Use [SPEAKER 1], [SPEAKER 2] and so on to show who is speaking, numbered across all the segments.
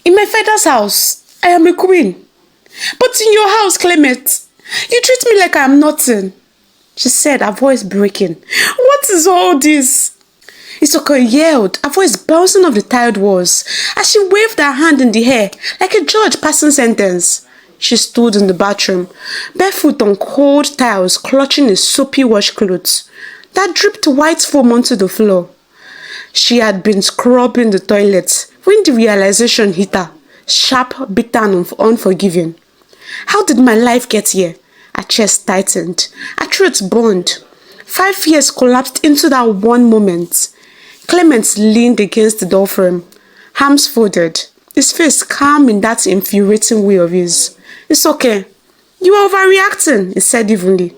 [SPEAKER 1] In my father's house, I am a queen. But in your house, Clement, you treat me like I am nothing, she said, her voice breaking. What is all this? Isoken yelled, her voice bouncing off the tiled walls, as she waved her hand in the air like a judge passing sentence. She stood in the bathroom, barefoot on cold tiles, clutching a soapy washcloth that dripped white foam onto the floor. She had been scrubbing the toilet when the realization hit her, sharp, bitter and unforgiving. How did my life get here? Her chest tightened, her throat burned. 5 years collapsed into that one moment. Clement leaned against the doorframe, arms folded, his face calm in that infuriating way of his. It's okay. You are overreacting, he said evenly.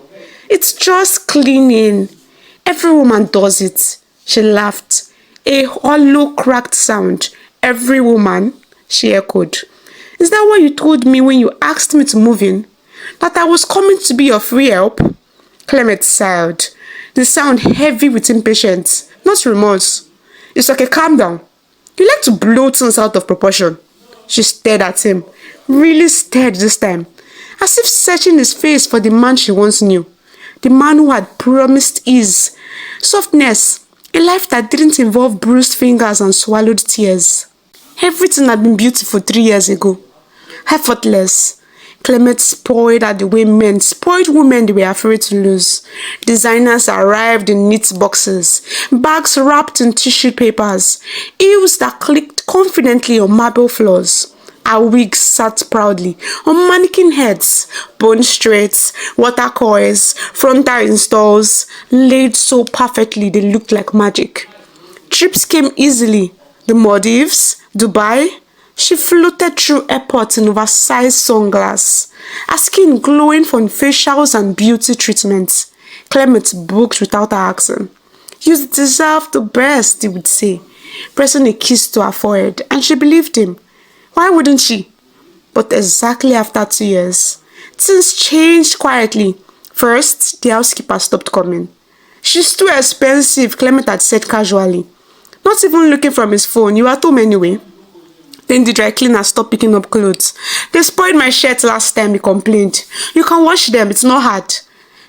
[SPEAKER 1] It's just cleaning. Every woman does it. She laughed. A hollow, cracked sound. Every woman, she echoed. Is that what you told me when you asked me to move in? That I was coming to be your free help? Clement sighed, the sound heavy with impatience, not remorse. It's okay, calm down. You like to blow things out of proportion. She stared at him, really stared this time, as if searching his face for the man she once knew. The man who had promised ease, softness, a life that didn't involve bruised fingers and swallowed tears. Everything had been beautiful 3 years ago. Effortless. Clement spoiled at the way men spoiled women they were afraid to lose. Designers arrived in neat boxes, bags wrapped in tissue papers, heels that clicked confidently on marble floors. Her wigs sat proudly on mannequin heads, bone straights, water coils, frontal installs, laid so perfectly they looked like magic. Trips came easily. The Maldives, Dubai. She floated through airports in oversized sunglasses, her skin glowing from facials and beauty treatments. Clement booked without her asking. You deserve the best, he would say, pressing a kiss to her forehead, and she believed him. Why wouldn't she? But exactly after 2 years, things changed quietly. First, the housekeeper stopped coming. She's too expensive, Clement had said casually. Not even looking from his phone. You are at home anyway. Then the dry cleaner stopped picking up clothes. They spoiled my shirt last time, he complained. You can wash them, it's not hard.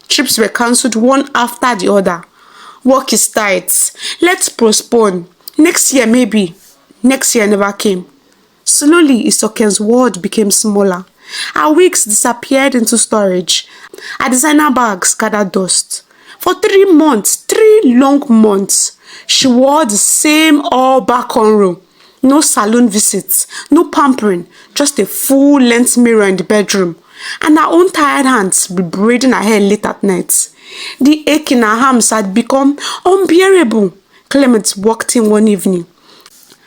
[SPEAKER 1] Trips were cancelled one after the other. Work is tight. Let's postpone. Next year maybe. Next year never came. Slowly, Isoken's world became smaller. Her wigs disappeared into storage. Her designer bags gathered dust. For 3 months, 3 long months, she wore the same all-back cornrow. No salon visits, no pampering, just a full-length mirror in the bedroom, and her own tired hands braiding her hair late at night. The ache in her arms had become unbearable. Clement walked in one evening.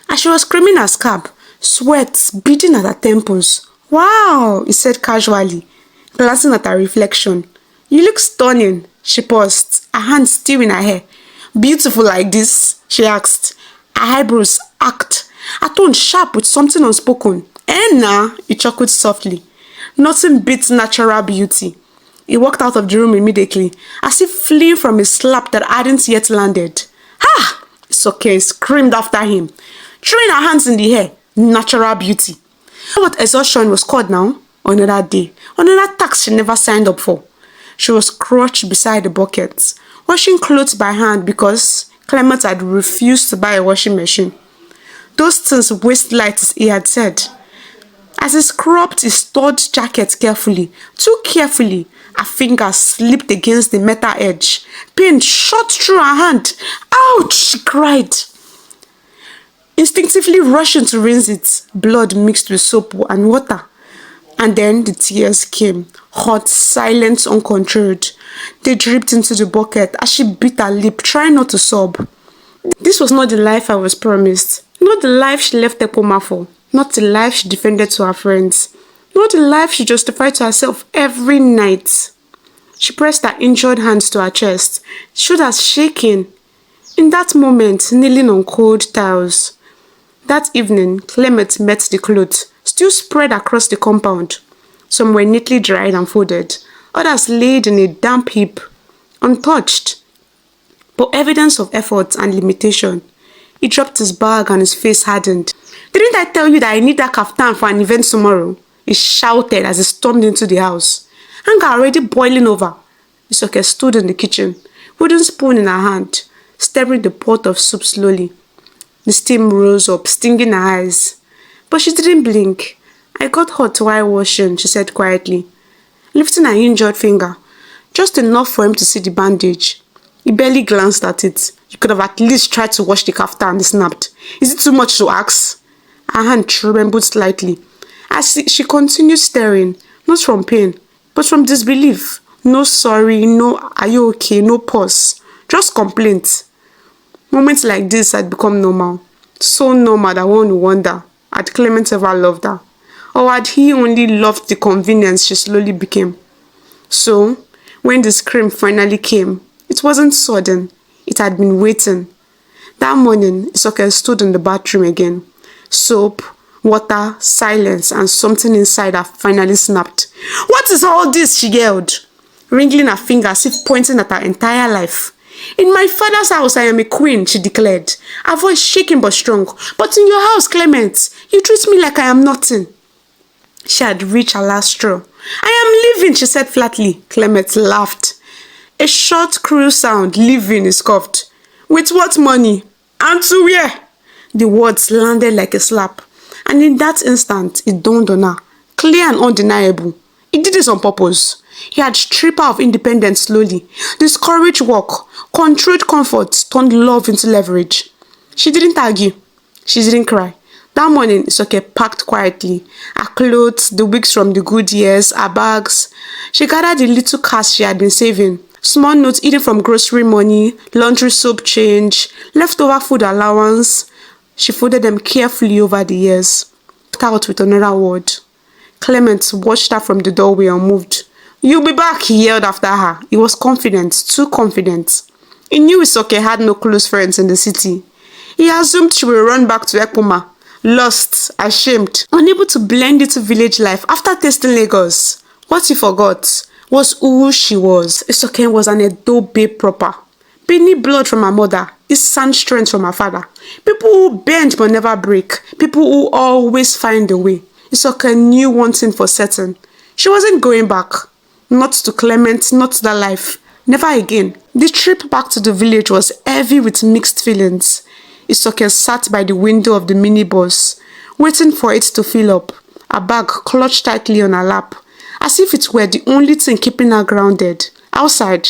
[SPEAKER 1] As she was screaming her scalp, sweat beading at her temples. Wow, he said casually, glancing at her reflection. You look stunning, she paused, her hands still in her hair. Beautiful like this, she asked. Her eyebrows arched. Her tone sharp with something unspoken. Nah, he chuckled softly. Nothing beats natural beauty. He walked out of the room immediately, as if fleeing from a slap that hadn't yet landed. Ha! It's okay, screamed after him, throwing her hands in the air. Natural beauty. What exhaustion was called now? Another day. Another tax she never signed up for. She was crouched beside the bucket, washing clothes by hand because Clement had refused to buy a washing machine. Those things waste light, he had said. As he scrubbed his stored jacket carefully, too carefully, her fingers slipped against the metal edge. Pain shot through her hand. Ouch! She cried. Instinctively rushing to rinse it, blood mixed with soap and water. And then the tears came, hot, silent, uncontrolled. They dripped into the bucket as she bit her lip, trying not to sob. This was not the life I was promised. Not the life she left Ekpoma for. Not the life she defended to her friends. Not the life she justified to herself every night. She pressed her injured hands to her chest, shoulders shaking. In that moment, kneeling on cold tiles. That evening, Clement met the clothes, still spread across the compound. Some were neatly dried and folded. Others laid in a damp heap, untouched. But evidence of effort and limitation. He dropped his bag and his face hardened. Didn't I tell you that I need that kaftan for an event tomorrow? He shouted as he stormed into the house. Anger already boiling over. Isoke stood in the kitchen, wooden spoon in her hand, stirring the pot of soup slowly. The steam rose up, stinging her eyes. But she didn't blink. I got hot while washing, she said quietly, lifting her injured finger, just enough for him to see the bandage. He barely glanced at it. You could have at least tried to wash the kaftan, he snapped. Is it too much to ask? Her hand trembled slightly as she continued staring, not from pain, but from disbelief. No sorry, no are you okay, no pause, just complaint. Moments like this had become normal. So normal that one would wonder, had Clement ever loved her? Or had he only loved the convenience she slowly became? So, when the scream finally came, it wasn't sudden. It had been waiting. That morning, Isoke stood in the bathroom again. Soap, water, silence, and something inside her finally snapped. What is all this? She yelled, wriggling her finger as if pointing at her entire life. In my father's house, I am a queen, she declared, her voice shaking but strong. But in your house, Clement, you treat me like I am nothing. She had reached her last straw. I am leaving, she said flatly. Clement laughed. A short, cruel sound, leaving, he scoffed. With what money? And to where? The words landed like a slap. And in that instant, it dawned on her, clear and undeniable. He did this on purpose. He had stripped her of independence slowly. Discouraged work, controlled comfort, turned love into leverage. She didn't argue. She didn't cry. That morning, Isoke packed quietly. Her clothes, the wigs from the good years, her bags. She gathered the little cash she had been saving. Small notes eaten from grocery money, laundry soap change, leftover food allowance. She folded them carefully over the years. Put out with another word. Clement watched her from the doorway unmoved. You'll be back, he yelled after her. He was confident, too confident. He knew Isoke had no close friends in the city. He assumed she would run back to Ekpoma, lost, ashamed, unable to blend into village life after tasting Lagos. What he forgot was who she was. Isoke was an Edo babe proper. Beneath blood from her mother, instant strength from her father. People who bend but never break. People who always find a way. Isoke knew one thing for certain. She wasn't going back. Not to Clement, not to that life. Never again. The trip back to the village was heavy with mixed feelings. Isoke sat by the window of the minibus, waiting for it to fill up, her bag clutched tightly on her lap, as if it were the only thing keeping her grounded. Outside,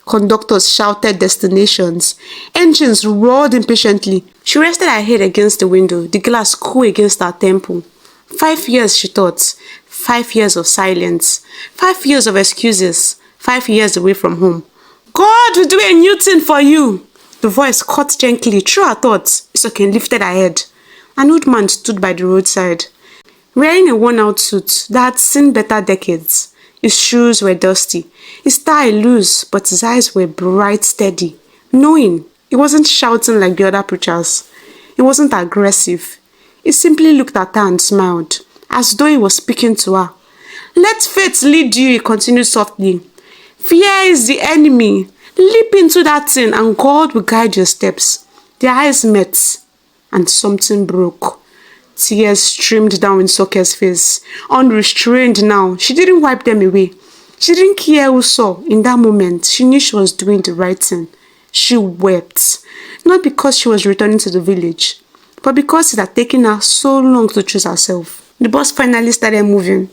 [SPEAKER 1] conductors shouted destinations. Engines roared impatiently. She rested her head against the window, the glass cool against her temple. 5 years, she thought. 5 years of silence. 5 years of excuses. 5 years away from home. God will do a new thing for you. The voice cut gently through her thoughts. Isoke lifted her head. An old man stood by the roadside, wearing a worn-out suit that had seen better decades. His shoes were dusty, his tie loose, but his eyes were bright, steady, knowing. He wasn't shouting like the other preachers. He wasn't aggressive. He simply looked at her and smiled, as though he was speaking to her. Let faith lead you, he continued softly. Fear is the enemy. Leap into that thing and God will guide your steps. Their eyes met and something broke. Tears streamed down Isoke's face. Unrestrained now, she didn't wipe them away. She didn't care who saw. In that moment, she knew she was doing the right thing. She wept. Not because she was returning to the village, but because it had taken her so long to choose herself. The bus finally started moving.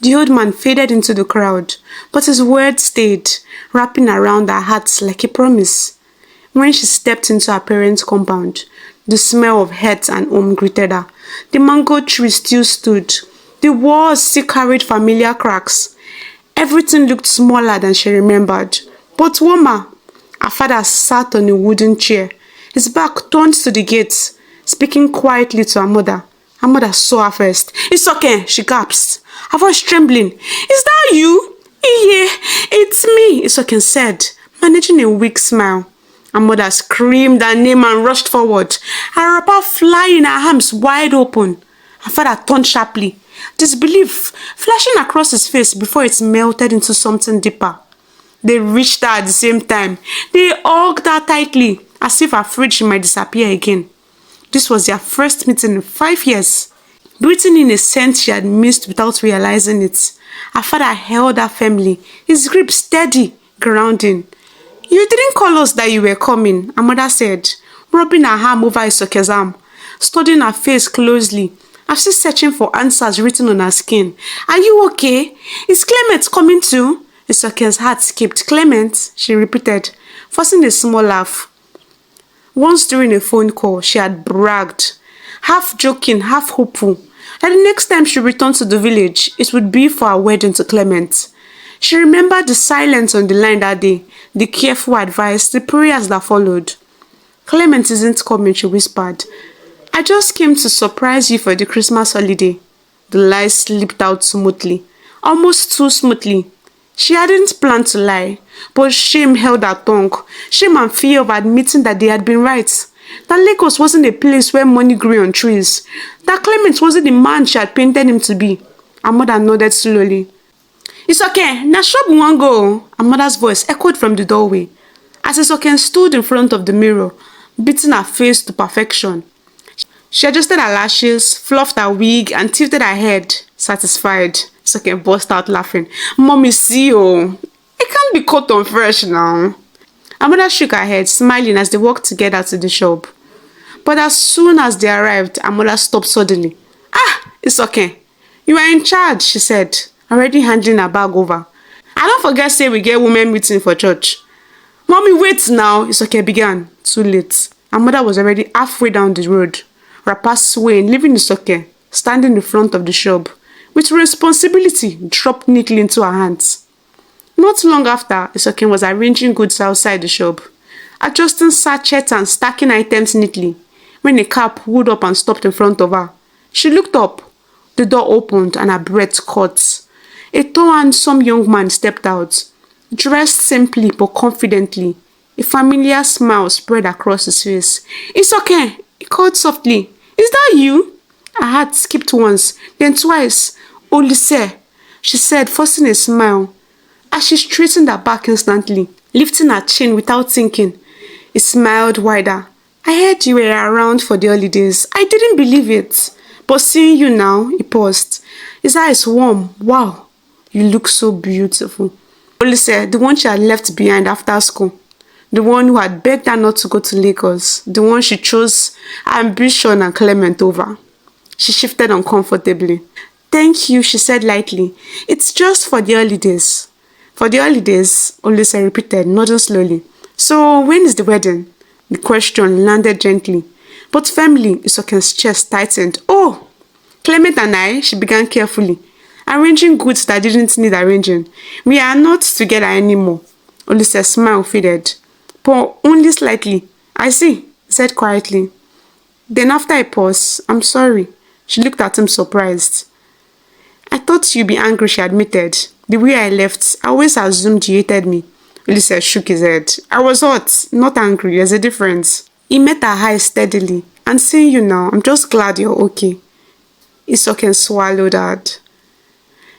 [SPEAKER 1] The old man faded into the crowd, but his words stayed, wrapping around her heart like a promise. When she stepped into her parents' compound, the smell of hearth and home greeted her. The mango tree still stood. The walls still carried familiar cracks. Everything looked smaller than she remembered, but warmer. Her father sat on a wooden chair, his back turned to the gate, speaking quietly to her mother. Her mother saw her first. Isoke, she gasped, her voice trembling. Is that you? Yeah, it's me, Isoke said, managing a weak smile. Her mother screamed her name and rushed forward, her wrapper flying, her arms wide open. Her father turned sharply, disbelief flashing across his face before it melted into something deeper. They reached her at the same time. They hugged her tightly, as if afraid she might disappear again. This was their first meeting in 5 years. Breathing in a scent she had missed without realizing it. Her father held her firmly, his grip steady, grounding. "You didn't call us that you were coming," her mother said, rubbing her arm over Isoke's arm, studying her face closely, as if searching for answers written on her skin. "Are you okay? Is Clement coming too?" Isoke's heart skipped. "Clement," she repeated, forcing a small laugh. Once during a phone call, she had bragged, half joking, half hopeful, that the next time she returned to the village, it would be for her wedding to Clement. She remembered the silence on the line that day, the careful advice, the prayers that followed. "Clement isn't coming," she whispered. "I just came to surprise you for the Christmas holiday." The lie slipped out smoothly, almost too smoothly. She hadn't planned to lie, but shame held her tongue, shame and fear of admitting that they had been right. That Lagos wasn't a place where money grew on trees. That Clement wasn't the man she had painted him to be. Her mother nodded slowly. "It's okay, na shop we wan go." Her mother's voice echoed from the doorway, as Isoken stood in front of the mirror, beating her face to perfection. She adjusted her lashes, fluffed her wig, and tilted her head, satisfied. Isoken burst out laughing. "Mommy, see you. It can't be cut on fresh now." Her mother shook her head, smiling as they walked together to the shop. But as soon as they arrived, her mother stopped suddenly. "Ah, it's okay. You are in charge," she said, already handing her bag over. "I don't forget say we get women meeting for church." "Mommy, wait now," Isoke began. Too late. Her mother was already halfway down the road, wrapper swaying, leaving Isoke standing in front of the shop, with responsibility dropped neatly into her hands. Not long after, Isoke was arranging goods outside the shop, adjusting sachets and stacking items neatly, when a car pulled up and stopped in front of her. She looked up. The door opened and her breath caught. A tall, handsome young man stepped out, dressed simply but confidently. A familiar smile spread across his face. "Isoke," he called softly. "Is that you?" Her heart skipped once, then twice. "Olise," she said, forcing a smile, as she straightened her back instantly, lifting her chin without thinking. He smiled wider. "I heard you were around for the holidays. I didn't believe it. But seeing you now," he paused. His eyes warm. "Wow, you look so beautiful." Olise, the one she had left behind after school. The one who had begged her not to go to Lagos. The one she chose ambition and Clement over. She shifted uncomfortably. "Thank you," she said lightly. "It's just for the holidays." "For the holidays," Olise repeated, nodding slowly. "So when is the wedding?" The question landed gently, but firmly. Isoken's chest tightened. "Oh, Clement and I," she began carefully, arranging goods that didn't need arranging. "We are not together anymore." Olise's smile faded, but only slightly. "I see," he said quietly. Then after a pause, "I'm sorry." She looked at him surprised. "I thought you'd be angry," she admitted. "The way I left, I always assumed you hated me." Ulysses shook his head. "I was hot, not angry. There's a difference." He met her eyes steadily. "And seeing you now, I'm just glad you're okay." Isoken swallowed hard.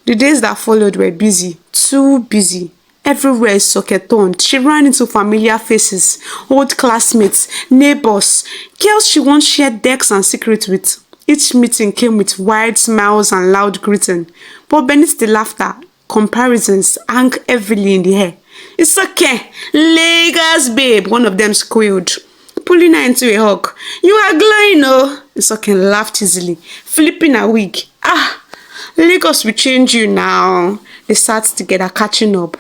[SPEAKER 1] The days that followed were busy, too busy. Everywhere Isoke turned, she ran into familiar faces, old classmates, neighbors, girls she once shared decks and secrets with. Each meeting came with wide smiles and loud greeting, but beneath the laughter, comparisons hung heavily in the air. "Isoke, Lagos babe," one of them squealed, pulling her into a hug. "You are glowing, oh." Isoke laughed easily, flipping her wig. "Ah, Lagos will change you now." They sat together, catching up.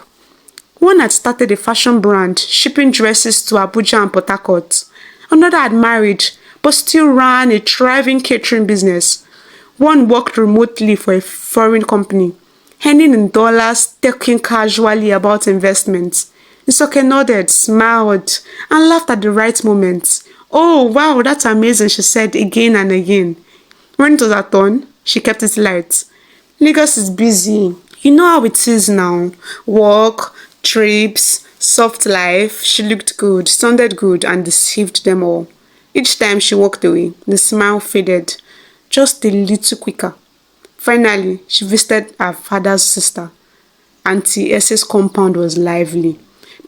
[SPEAKER 1] One had started a fashion brand, shipping dresses to Abuja and Port Harcourt. Another had married, but still ran a thriving catering business. One worked remotely for a foreign company, earning in dollars, talking casually about investments. Isoke nodded, smiled, and laughed at the right moment. "Oh, wow, that's amazing," she said again and again. When it was her turn, she kept it light. "Lagos is busy. You know how it is now. Work, trips, soft life." She looked good, sounded good, and deceived them all. Each time she walked away, the smile faded, just a little quicker. Finally, she visited her father's sister. Auntie Essie's compound was lively.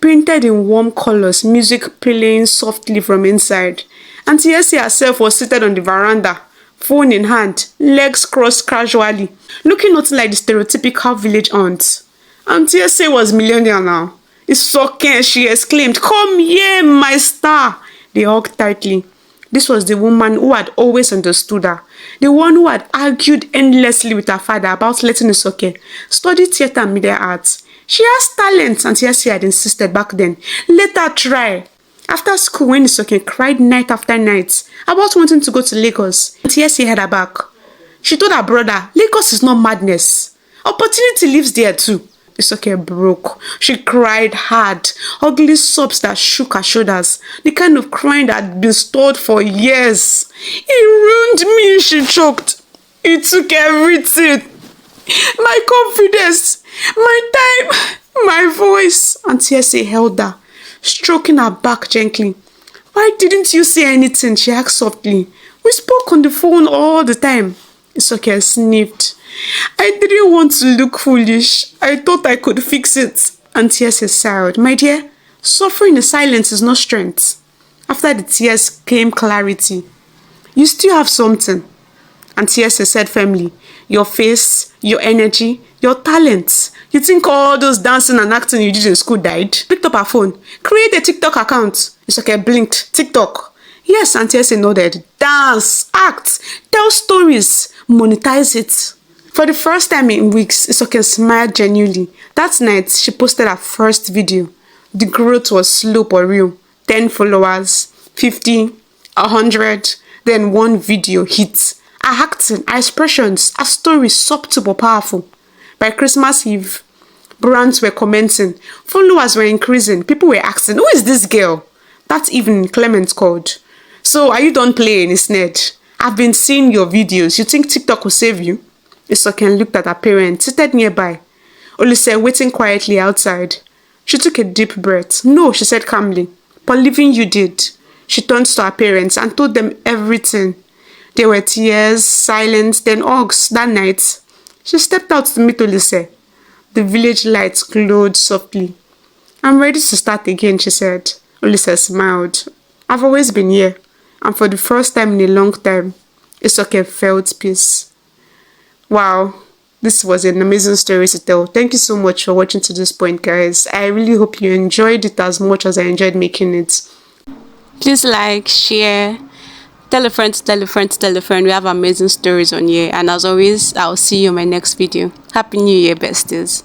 [SPEAKER 1] painted in warm colors, music playing softly from inside. Auntie Essie herself was seated on the veranda, phone in hand, legs crossed casually, looking nothing like the stereotypical village aunt. Auntie Essie was millionaire now. Isoken, she exclaimed, "Come here, my star!" They hugged tightly. This was the woman who had always understood her, the one who had argued endlessly with her father about letting Isoken study theatre and media arts. She has talent, and yes, she had insisted back then. Let her try. After school, when Isoken cried night after night about wanting to go to Lagos, and yes, he had her back. She told her brother, Lagos is not madness. Opportunity lives there too. Isoken broke. She cried hard, ugly sobs that shook her shoulders, the kind of crying that had been stored for years. He ruined me, she choked. He took everything. My confidence, my time, my voice. Auntie Essie held her, stroking her back gently. Why didn't you say anything? She asked softly. We spoke on the phone all the time. Isoken sniffed. I didn't want to look foolish. I thought I could fix it. Auntie Essie sighed. My dear, suffering in silence is not strength. After the tears came clarity. You still have something. Auntie Essie said firmly. Your face, your energy, your talents. You think all those dancing and acting you did in school died? Picked up her phone. Create a TikTok account. Isoken blinked. TikTok. Yes, Auntie Essie nodded. Dance, act, tell stories, monetize it. For the first time in weeks, Isoken smiled genuinely. That night, she posted her first video. The growth was slow but real. 10 followers, 50, 100, then one video hit. Her acting, her expressions, her stories subtle but powerful. By Christmas Eve, brands were commenting, followers were increasing, people were asking, who is this girl? That evening, Clement called. So, are you done playing, Isned? I've been seeing your videos. You think TikTok will save you? Isoken looked at her parents, seated nearby. Olise waiting quietly outside. She took a deep breath. No, she said calmly. But leaving you did. She turned to her parents and told them everything. There were tears, silence, then hugs that night. She stepped out to meet Olise. The village lights glowed softly. I'm ready to start again, she said. Olise smiled. I've always been here. And for the first time in a long time, Isoken felt peace. Wow, this was an amazing story to tell. Thank you so much for watching to this point, guys. I really hope you enjoyed it as much as I enjoyed making it. Please like, share, tell a friend to tell a friend to tell a friend. We have amazing stories on here. And as always, I'll see you in my next video. Happy New Year, besties.